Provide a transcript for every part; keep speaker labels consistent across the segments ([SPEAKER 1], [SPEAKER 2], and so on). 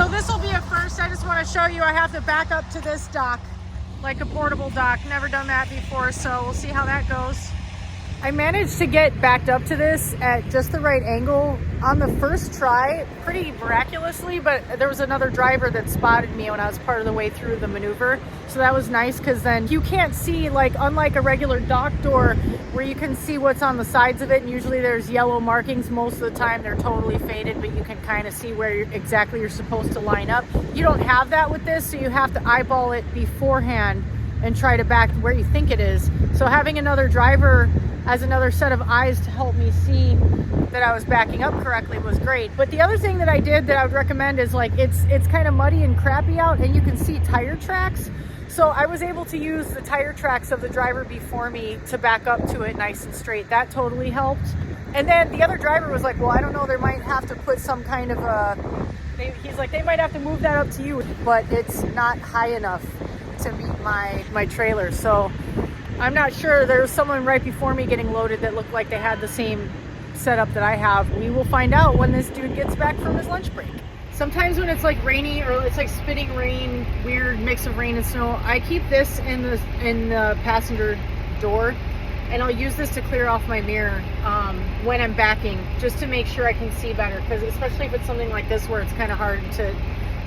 [SPEAKER 1] So this will be a first. I just want to show you I have to back up to this dock, like a portable dock. Never done that before, so we'll see how that goes. I managed to get backed up to this at just the right angle on the first try, pretty miraculously, but there was another driver that spotted me when I was part of the way through the maneuver. So that was nice, because then you can't see, like, unlike a regular dock door where you can see what's on the sides of it, and usually there's yellow markings. Most of the time they're totally faded, but you can kind of see where exactly you're supposed to line up. You don't have that with this, so you have to eyeball it beforehand and try to back where you think it is. So having another driver as another set of eyes to help me see that I was backing up correctly was great. But the other thing that I did that I would recommend is, like, it's kind of muddy and crappy out, and you can see tire tracks. So I was able to use the tire tracks of the driver before me to back up to it nice and straight. That totally helped. And then the other driver was like, well, I don't know, they might have to put some kind of he's like, they might have to move that up to you, but it's not high enough to meet my trailer. So I'm not sure. There was someone right before me getting loaded that looked like they had the same setup that I have. We will find out when this dude gets back from his lunch break. Sometimes when it's like rainy or it's like spitting rain, weird mix of rain and snow, I keep this in the passenger door, and I'll use this to clear off my mirror when I'm backing, just to make sure I can see better, because especially if it's something like this where it's kind of hard to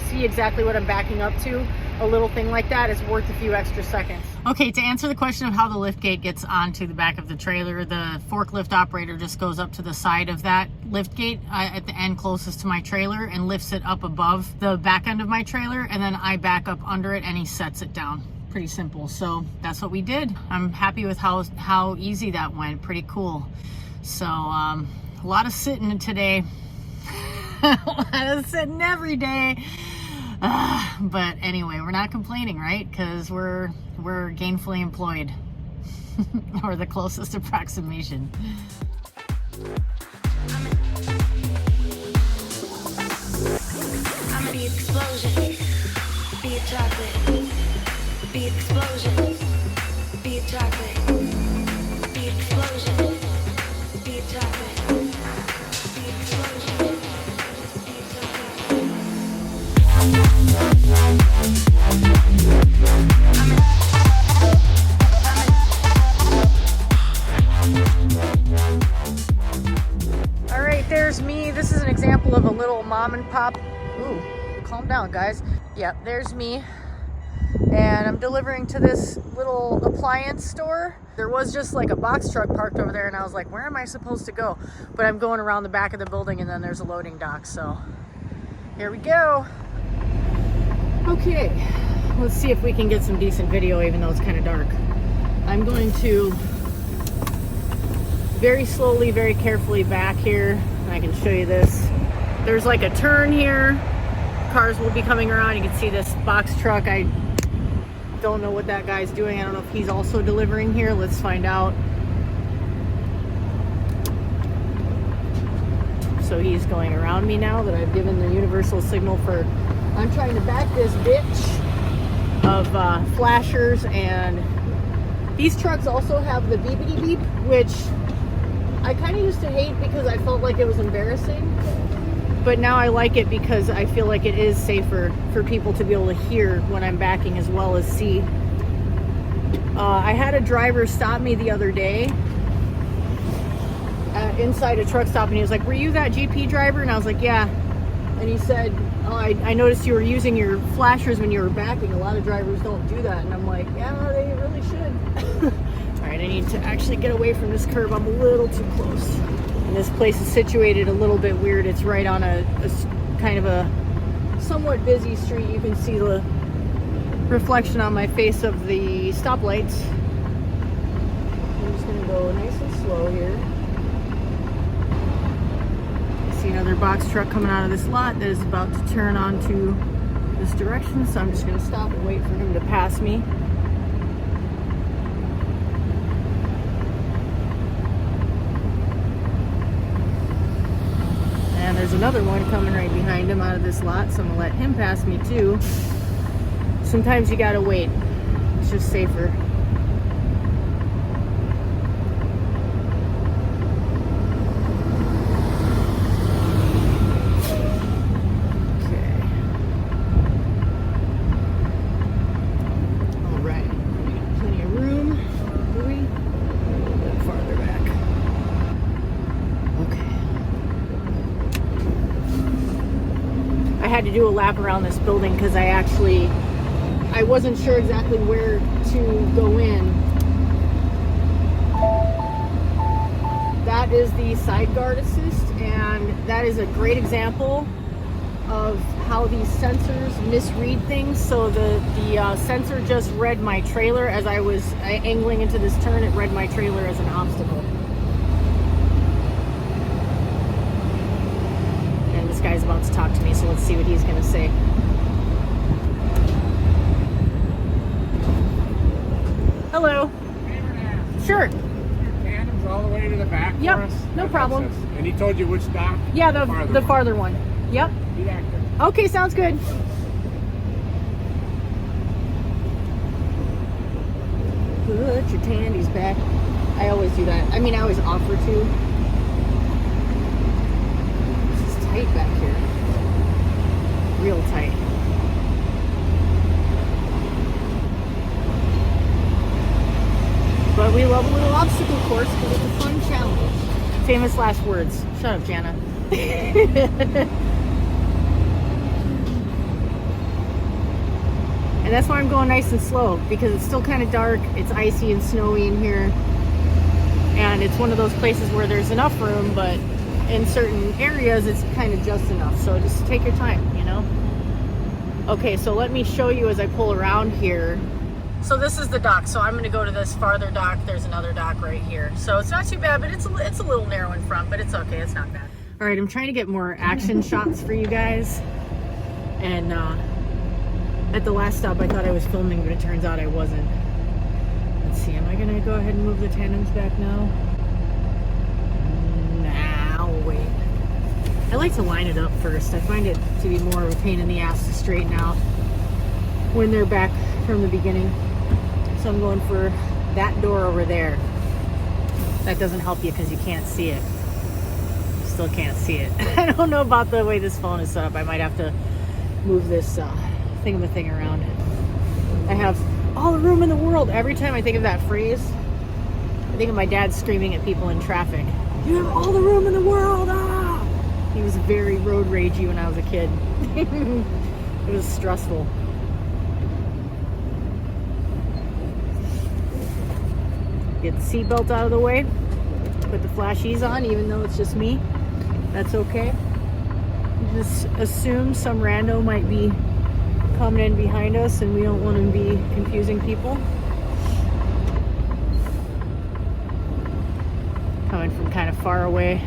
[SPEAKER 1] see exactly what I'm backing up to, a little thing like that is worth a few extra seconds. Okay, to answer the question of how the lift gate gets onto the back of the trailer, the forklift operator just goes up to the side of that lift gate at the end closest to my trailer and lifts it up above the back end of my trailer, and then I back up under it and he sets it down. Pretty simple. So that's what we did. I'm happy with how easy that went. Pretty cool. So a lot of sitting today. A lot of sitting every day. But anyway, we're not complaining, right? Because we're gainfully employed, or the closest approximation.
[SPEAKER 2] I'm the explosion. Be a chocolate. Be explosion. Be a chocolate. Be explosion. Be a chocolate. Be explosion. Be a chocolate.
[SPEAKER 1] All right, there's me. This is an example of a little mom and pop. Ooh, calm down, guys. Yeah, there's me. And I'm delivering to this little appliance store. There was just like a box truck parked over there, and I was like, where am I supposed to go? But I'm going around the back of the building, and then there's a loading dock. So here we go. Okay, let's see if we can get some decent video, even though it's kind of dark. I'm going to very slowly, very carefully back here. I can show you this. There's like a turn here. Cars will be coming around. You can see this box truck. I don't know what that guy's doing. I don't know if he's also delivering here. Let's find out. So he's going around me now that I've given the universal signal for, I'm trying to back this bitch of flashers. And these trucks also have the beepity beep, which I kind of used to hate because I felt like it was embarrassing. But now I like it because I feel like it is safer for people to be able to hear when I'm backing as well as see. I had a driver stop me the other day inside a truck stop, and he was like, were you that GP driver? And I was like, yeah. And he said, oh, I noticed you were using your flashers when you were backing. A lot of drivers don't do that. And I'm like, yeah, they really should. All right, I need to actually get away from this curb. I'm a little too close. And this place is situated a little bit weird. It's right on a kind of a somewhat busy street. You can see the reflection on my face of the stoplights. I'm just gonna go nice and slow here. I see another box truck coming out of this lot that is about to turn onto this direction, so I'm just gonna stop and wait for him to pass me. And there's another one coming right behind him out of this lot, so I'm gonna let him pass me too. Sometimes you gotta wait. It's just safer. Okay. had to do a lap around this building because I wasn't sure exactly where to go in. That is the side guard assist, and that is a great example of how these sensors misread things. So the sensor just read my trailer as I was angling into this turn. It read my trailer as an obstacle. And this guy's about to talk to me, so let's see what he's going to say. Hello. Sure.
[SPEAKER 3] Tandem's all the way to the back
[SPEAKER 1] Yep,
[SPEAKER 3] for us?
[SPEAKER 1] no problem.
[SPEAKER 3] And he told you which dock?
[SPEAKER 1] Yeah, the farther one. Yep.
[SPEAKER 3] Be back there.
[SPEAKER 1] Okay, sounds good. Put your tandies back. I always do that. I mean, I always offer to. This is tight back here. Real tight. But we love a little obstacle course because it's a fun challenge. Famous last words. Shut up, Jana. And that's why I'm going nice and slow, because it's still kind of dark. It's icy and snowy in here. And it's one of those places where there's enough room, but in certain areas it's kind of just enough. So just take your time, you know? Okay, so let me show you as I pull around here. So this is the dock. So I'm going to go to this farther dock. There's another dock right here. So it's not too bad, but it's a little narrow in front, but it's okay. It's not bad. All right, I'm trying to get more action shots for you guys. And at the last stop, I thought I was filming, but it turns out I wasn't. Let's see, am I going to go ahead and move the tandems back now? Nah, I'll wait. I like to line it up first. I find it to be more of a pain in the ass to straighten out when they're back from the beginning. So I'm going for that door over there. That doesn't help you because you can't see it. You still can't see it. I don't know about the way this phone is set up. I might have to move this thing around. I have all the room in the world. Every time I think of that phrase, I think of my dad screaming at people in traffic. You have all the room in the world! Ah! He was very road ragey when I was a kid. It was stressful. Get the seatbelt out of the way. Put the flashies on, even though it's just me. That's okay. Just assume some rando might be coming in behind us and we don't want to be confusing people. Coming from kind of far away.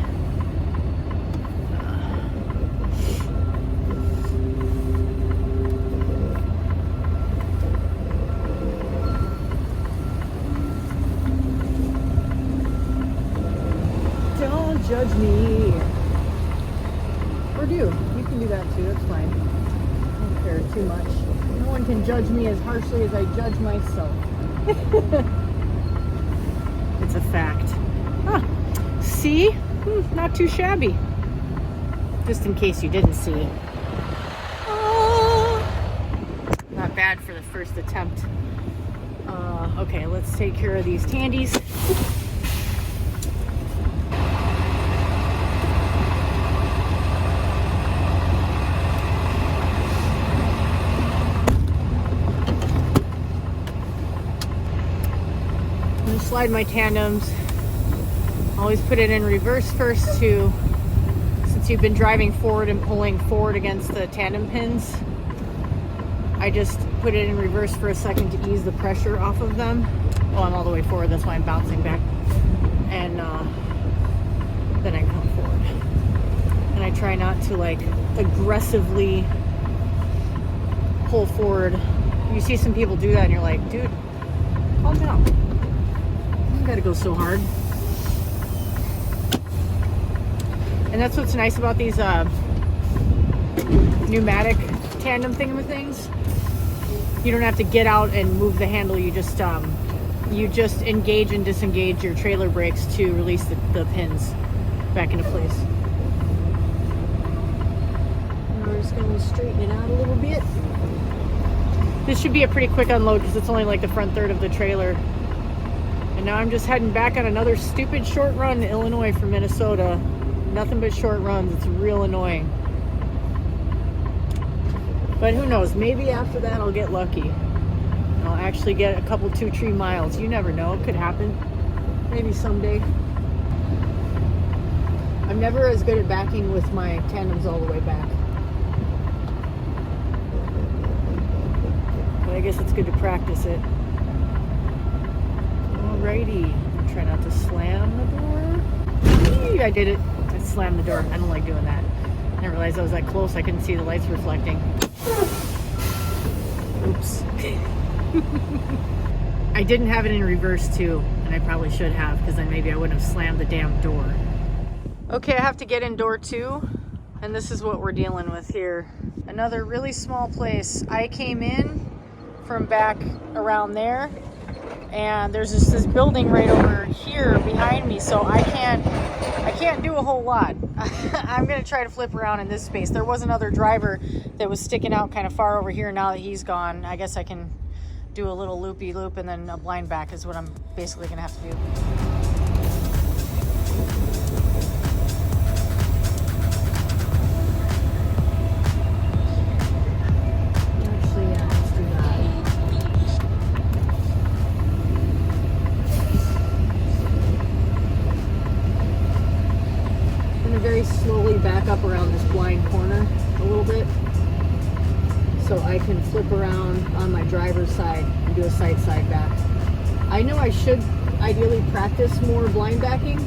[SPEAKER 1] Don't judge me. Or do. You can do that too, that's fine. I don't care too much. No one can judge me as harshly as I judge myself. It's a fact. Huh. See? Not too shabby. Just in case you didn't see. Not bad for the first attempt. Okay, let's take care of these tandies. Slide my tandems. Always put it in reverse first too, since you've been driving forward and pulling forward against the tandem pins. I just put it in reverse for a second to ease the pressure off of them. Well, I'm all the way forward, that's why I'm bouncing back. And then I come forward. And I try not to like aggressively pull forward. You see some people do that and you're like, dude, calm down. Gotta go so hard. And that's what's nice about these pneumatic tandem thingamathings. You don't have to get out and move the handle. You just engage and disengage your trailer brakes to release the pins back into place. And we're just gonna straighten it out a little bit. This should be a pretty quick unload because it's only like the front third of the trailer. And now I'm just heading back on another stupid short run to Illinois from Minnesota. Nothing but short runs. It's real annoying. But who knows, maybe after that I'll get lucky. I'll actually get a couple 2-3 miles. You never know, it could happen. Maybe someday. I'm never as good at backing with my tandems all the way back. But I guess it's good to practice it. Alrighty. Try not to slam the door. Eee, I did it. I slammed the door. I don't like doing that. I didn't realize I was that close. I couldn't see the lights reflecting. Oops. I didn't have it in reverse too, and I probably should have, because then maybe I wouldn't have slammed the damn door. Okay, I have to get in door 2, and this is what we're dealing with here. Another really small place. I came in from back around there, and there's just this building right over here behind me, so I can't do a whole lot. I'm gonna try to flip around in this space. There was another driver that was sticking out kind of far over here. Now that he's gone, I guess I can do a little loopy loop, and then a blind back is what I'm basically gonna have to do. Very slowly back up around this blind corner a little bit, so I can flip around on my driver's side and do a side back. I know I should ideally practice more blind backing,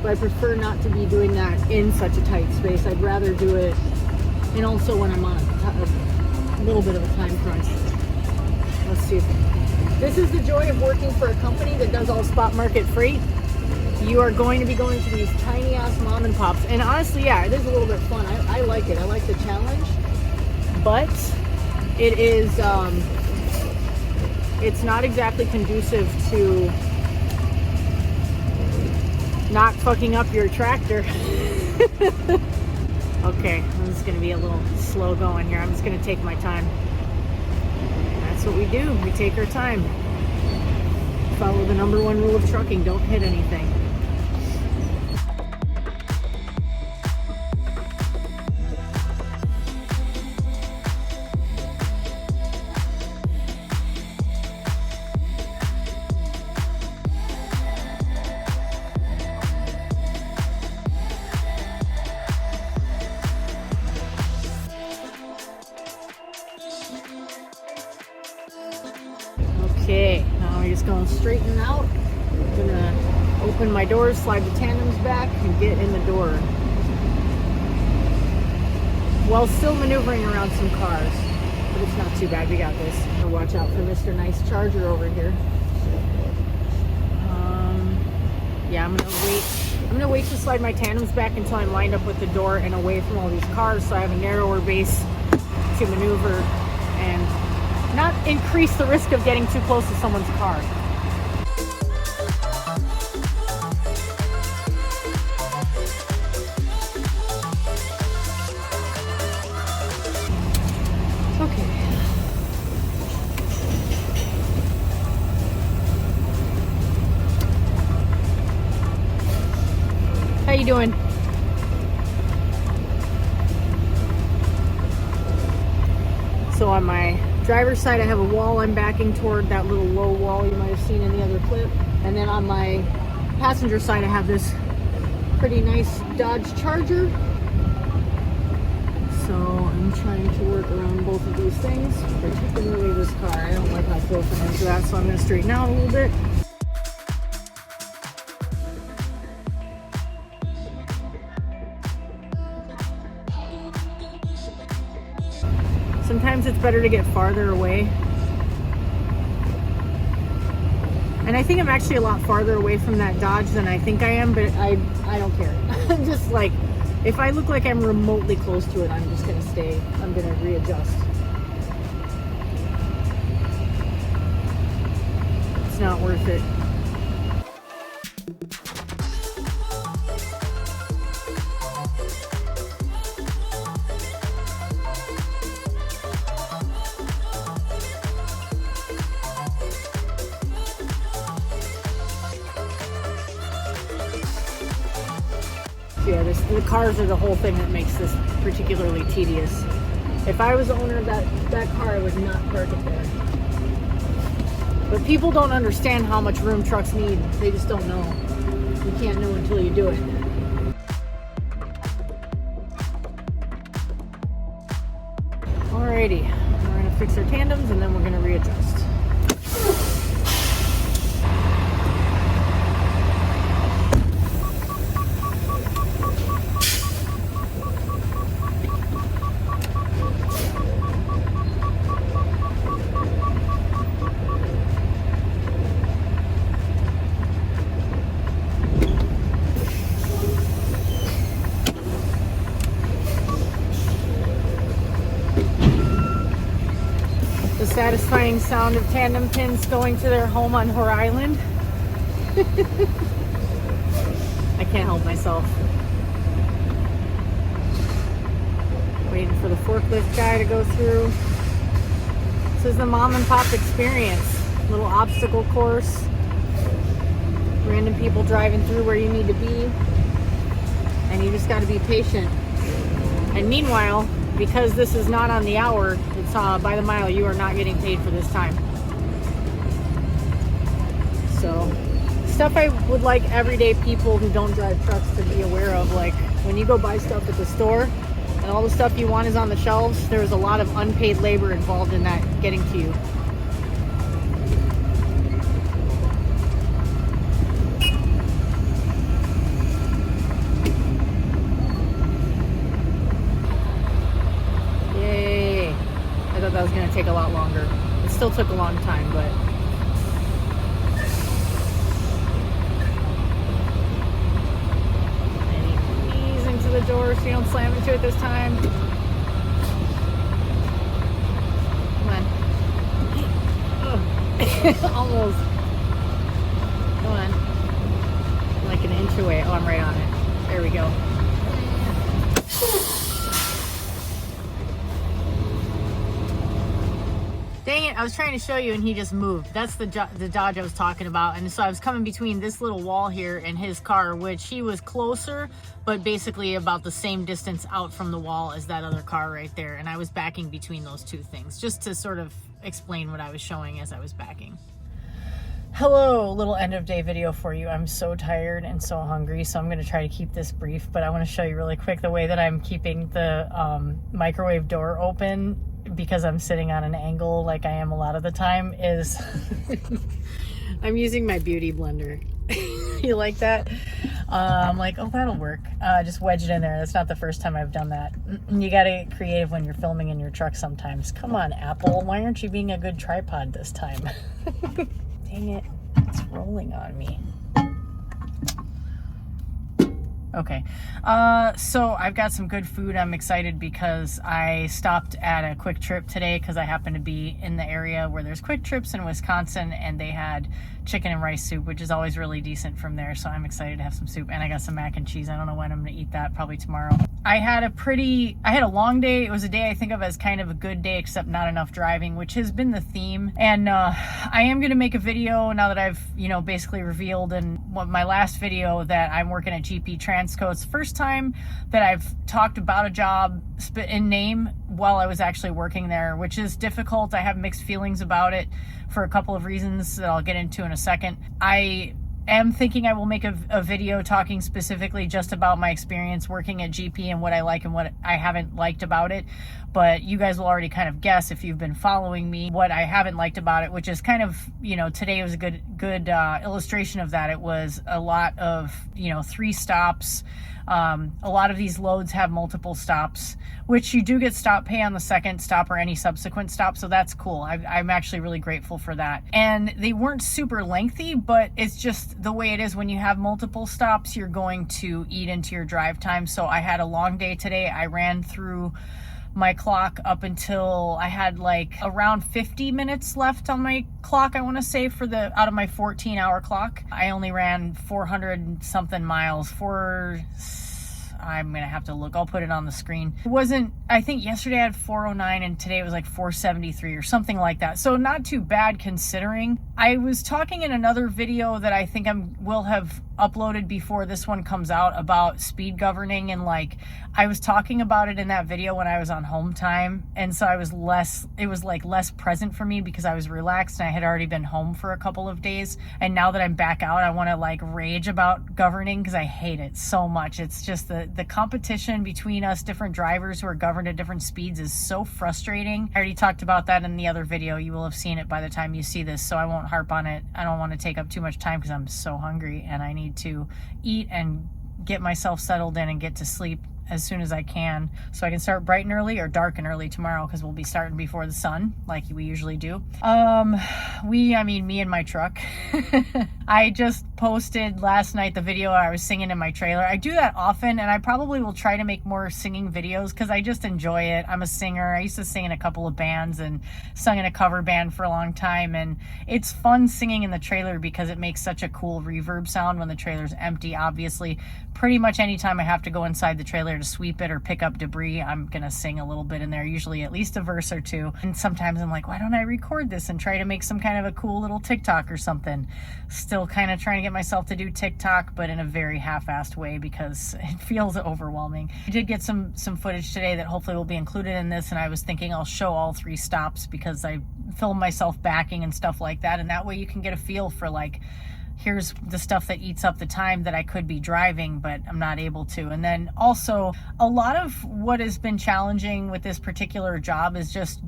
[SPEAKER 1] but I prefer not to be doing that in such a tight space. I'd rather do it, and also when I'm on a little bit of a time crunch. Let's see. This is the joy of working for a company that does all spot market freight. You are going to be going to these tiny ass mom and pops, and honestly, yeah, it is a little bit fun. I like it. I like the challenge, but it is it's not exactly conducive to not fucking up your tractor. Okay, I'm just gonna be a little slow going here. I'm just gonna take my time. That's what we do. We take our time. Follow the number 1 rule of trucking: don't hit anything. Okay, now we're just going straighten out. I'm gonna open my doors, slide the tandems back, and get in the door, while still maneuvering around some cars. But it's not too bad, we got this. I'm gonna watch out for Mr. Nice Charger over here. Yeah, I'm gonna wait to slide my tandems back until I'm lined up with the door and away from all these cars, so I have a narrower base to maneuver and not increase the risk of getting too close to someone's car. Okay. How you doing? So on my driver's side, I have a wall I'm backing toward, that little low wall you might have seen in the other clip. And then on my passenger side, I have this pretty nice Dodge Charger. So I'm trying to work around both of these things, particularly this car. I don't like how close I'm into that, so I'm going to straighten out a little bit. Sometimes it's better to get farther away. And I think I'm actually a lot farther away from that Dodge than I think I am, but I don't care. I'm just like, if I look like I'm remotely close to it, I'm just gonna stay. I'm gonna readjust. It's not worth it. Yeah, the cars are the whole thing that makes this particularly tedious. If I was the owner of that car, I would not park it there. But people don't understand how much room trucks need. They just don't know. You can't know until you do it. Alrighty, we're gonna fix our tandems and then we're gonna readjust. The satisfying sound of tandem pins going to their home on Whore Island. I can't help myself. Waiting for the forklift guy to go through. This is the mom and pop experience. Little obstacle course. Random people driving through where you need to be. And you just got to be patient. And meanwhile, because this is not on the hour, it's by the mile, you are not getting paid for this time. So, stuff I would like everyday people who don't drive trucks to be aware of, like when you go buy stuff at the store and all the stuff you want is on the shelves, there's a lot of unpaid labor involved in that getting to you. That was going to take a lot longer. It still took a long time, but ease into the door so you don't slam into it this time. Come on. Almost. Come on. Like an inch away. Oh, I'm right on it. There we go. Dang it, I was trying to show you and he just moved. That's the Dodge I was talking about. And so I was coming between this little wall here and his car, which he was closer, but basically about the same distance out from the wall as that other car right there. And I was backing between those two things, just to sort of explain what I was showing as I was backing. Hello, little end of day video for you. I'm so tired and so hungry, so I'm going to try to keep this brief, but I want to show you really quick the way that I'm keeping the microwave door open, because I'm sitting on an angle like I am a lot of the time, is I'm using my beauty blender. You like that? I'm like, oh, that'll work. Just wedge it in there. That's not the first time I've done that. You gotta get creative when you're filming in your truck sometimes. Come on, Apple. Why aren't you being a good tripod this time? Dang it. It's rolling on me. Okay, so I've got some good food. I'm excited because I stopped at a Quick Trip today because I happen to be in the area where there's Quick Trips in Wisconsin, and they had chicken and rice soup, which is always really decent from there, so I'm excited to have some soup. And I got some mac and cheese. I don't know when I'm gonna eat that, probably tomorrow. I had a long day. It was a day I think of as kind of a good day, except not enough driving, which has been the theme. And I am gonna make a video now that I've, basically revealed in my last video that I'm working at GP Transco. It's the first time that I've talked about a job in name while I was actually working there, which is difficult. I have mixed feelings about it for a couple of reasons that I'll get into in a second. I am thinking I will make a video talking specifically just about my experience working at GP and what I like and what I haven't liked about it. But you guys will already kind of guess, if you've been following me, what I haven't liked about it, which is kind of, today was a good illustration of that. It was a lot of, 3 stops. A lot of these loads have multiple stops, which you do get stop pay on the second stop or any subsequent stop. So that's cool. I'm actually really grateful for that. And they weren't super lengthy, but it's just the way it is. When you have multiple stops, you're going to eat into your drive time. So I had a long day today. I ran through my clock up until I had like around 50 minutes left on my clock, I want to say, out of my 14-hour clock. I only ran 400 something miles, I'm gonna have to look. I'll put it on the screen. It wasn't, I think yesterday I had 409 and today it was like 473 or something like that. So not too bad considering. I was talking in another video that I think will have uploaded before this one comes out about speed governing, and like I was talking about it in that video when I was on home time, and so it was like less present for me because I was relaxed and I had already been home for a couple of days, and now that I'm back out I want to like rage about governing because I hate it so much. It's just the competition between us different drivers who are governed at different speeds is so frustrating. I already talked about that in the other video. You will have seen it by the time you see this, so I won't harp on it. I don't want to take up too much time because I'm so hungry and I need to eat and get myself settled in and get to sleep as soon as I can so I can start bright and early or dark and early tomorrow, because we'll be starting before the sun like we usually do. Me and my truck. I just posted last night the video I was singing in my trailer. I do that often, and I probably will try to make more singing videos because I just enjoy it. I'm a singer. I used to sing in a couple of bands and sung in a cover band for a long time, and it's fun singing in the trailer because it makes such a cool reverb sound when the trailer's empty. Obviously, pretty much anytime I have to go inside the trailer to sweep it or pick up debris, I'm gonna sing a little bit in there, usually at least a verse or two. And sometimes I'm like, why don't I record this and try to make some kind of a cool little TikTok or something? Still kind of trying to get myself to do TikTok, but in a very half-assed way because it feels overwhelming. I did get some footage today that hopefully will be included in this, and I was thinking I'll show all 3 stops because I filmed myself backing and stuff like that, and that way you can get a feel for like, here's the stuff that eats up the time that I could be driving, but I'm not able to. And then also a lot of what has been challenging with this particular job is just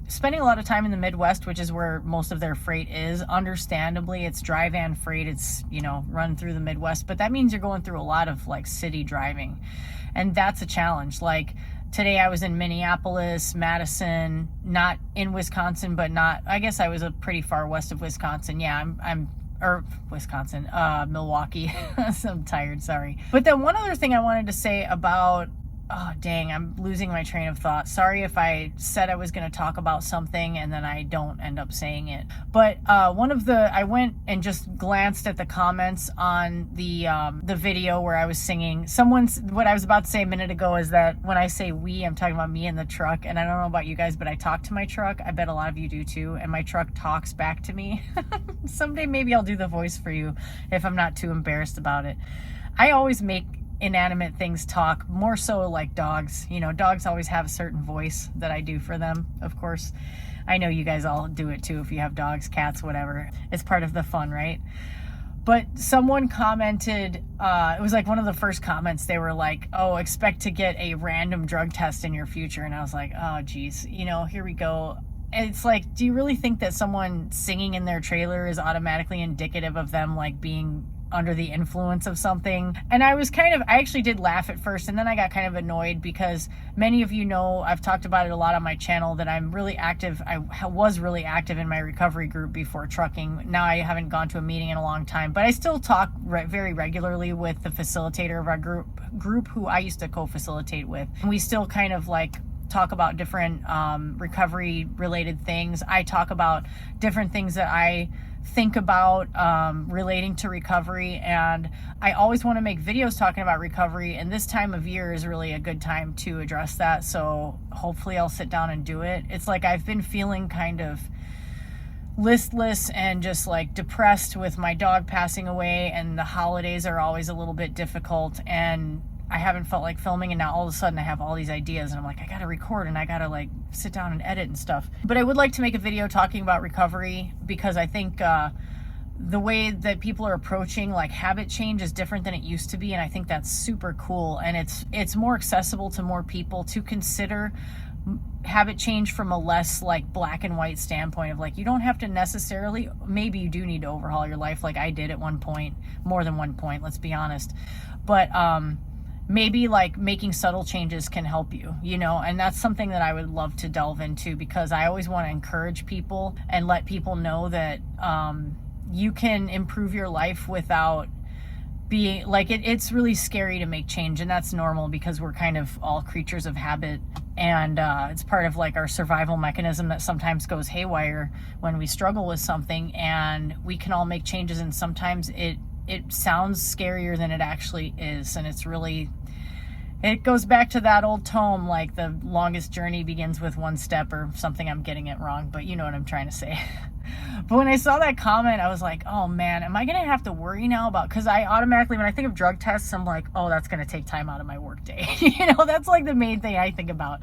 [SPEAKER 1] spending a lot of time in the Midwest, which is where most of their freight is. Understandably, it's dry van freight. It's, run through the Midwest, but that means you're going through a lot of like city driving. And that's a challenge. Like today I was in Minneapolis, Madison, not in Wisconsin, but I guess I was a pretty far west of Wisconsin. Yeah, Wisconsin, Milwaukee. I'm tired, sorry. But then one other thing I wanted to say about, oh dang, I'm losing my train of thought. Sorry if I said I was going to talk about something and then I don't end up saying it. But I went and just glanced at the comments on the video where I was singing. What I was about to say a minute ago is that when I say we, I'm talking about me and the truck. And I don't know about you guys, but I talk to my truck. I bet a lot of you do too. And my truck talks back to me. Someday maybe I'll do the voice for you if I'm not too embarrassed about it. I always make inanimate things talk, more so like dogs. Dogs always have a certain voice that I do for them, of course. I know you guys all do it too if you have dogs, cats, whatever. It's part of the fun, right? But someone commented, it was like one of the first comments, they were like, oh, expect to get a random drug test in your future. And I was like, oh geez, here we go. And it's like, do you really think that someone singing in their trailer is automatically indicative of them like being under the influence of something? And I actually did laugh at first, and then I got kind of annoyed because many of you know, I've talked about it a lot on my channel, that I'm really active. I was really active in my recovery group before trucking. Now I haven't gone to a meeting in a long time, but I still talk very regularly with the facilitator of our group who I used to co-facilitate with. And we still kind of like talk about different recovery related things. I talk about different things that I think about relating to recovery, and I always want to make videos talking about recovery, and this time of year is really a good time to address that, so hopefully I'll sit down and do it. It's like I've been feeling kind of listless and just like depressed with my dog passing away, and the holidays are always a little bit difficult, and I haven't felt like filming, and now all of a sudden I have all these ideas and I'm like, I gotta record and I gotta like sit down and edit and stuff. But I would like to make a video talking about recovery because I think the way that people are approaching like habit change is different than it used to be, and I think that's super cool, and it's more accessible to more people to consider habit change from a less like black and white standpoint of like, you don't have to necessarily, maybe you do need to overhaul your life like I did at one point, more than one point, let's be honest, but maybe like making subtle changes can help you, and that's something that I would love to delve into because I always want to encourage people and let people know that you can improve your life without being like, it's really scary to make change, and that's normal because we're kind of all creatures of habit, and it's part of like our survival mechanism that sometimes goes haywire when we struggle with something, and we can all make changes, and sometimes it sounds scarier than it actually is, and it's really It goes back to that old tome, like the longest journey begins with one step or something. I'm getting it wrong, but you know what I'm trying to say. But when I saw that comment, I was like, oh man, am I going to have to worry now about, because I automatically, when I think of drug tests, I'm like, oh, that's going to take time out of my work day. You know, that's like the main thing I think about.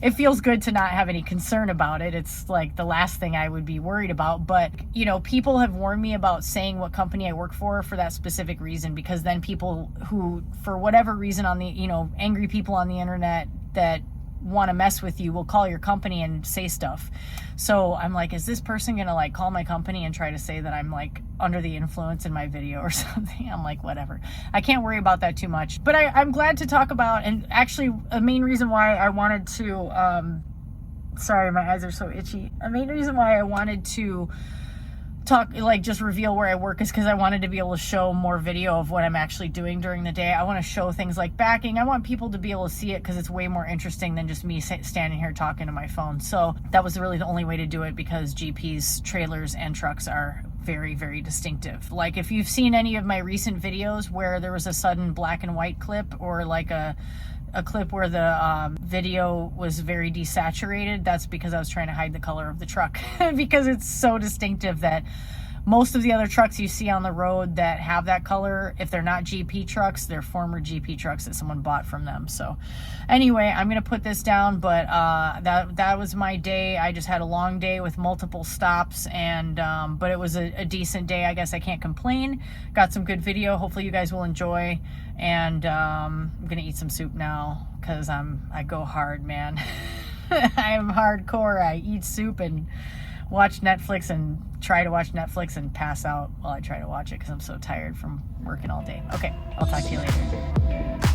[SPEAKER 1] It feels good to not have any concern about it. It's like the last thing I would be worried about. But, you know, people have warned me about saying what company I work for that specific reason, because then people who, for whatever reason on the, you know, angry people on the internet that want to mess with you will call your company and say stuff. So I'm like, is this person gonna like call my company and try to say that I'm like under the influence in my video or something? I'm like, whatever. I can't worry about that too much. But I'm glad to talk about, and actually a main reason why I wanted to sorry, my eyes are so itchy. A main reason why I wanted to talk, like just reveal where I work, is because I wanted to be able to show more video of what I'm actually doing during the day. I want to show things like backing. I want people to be able to see it because it's way more interesting than just me standing here talking to my phone. So that was really the only way to do it, because GP's trailers and trucks are very, very distinctive. Like if you've seen any of my recent videos where there was a sudden black and white clip, or like a clip where the video was very desaturated, that's because I was trying to hide the color of the truck because it's so distinctive that most of the other trucks you see on the road that have that color, if they're not GP trucks, they're former GP trucks that someone bought from them. So anyway, I'm gonna put this down, but that was my day. I just had a long day with multiple stops, and but it was a decent day. I guess I can't complain. Got some good video. Hopefully you guys will enjoy. And I'm gonna eat some soup now because I go hard, man. I am hardcore. I eat soup and watch Netflix and try to watch Netflix and pass out while I try to watch it because I'm so tired from working all day. Okay, I'll talk to you later.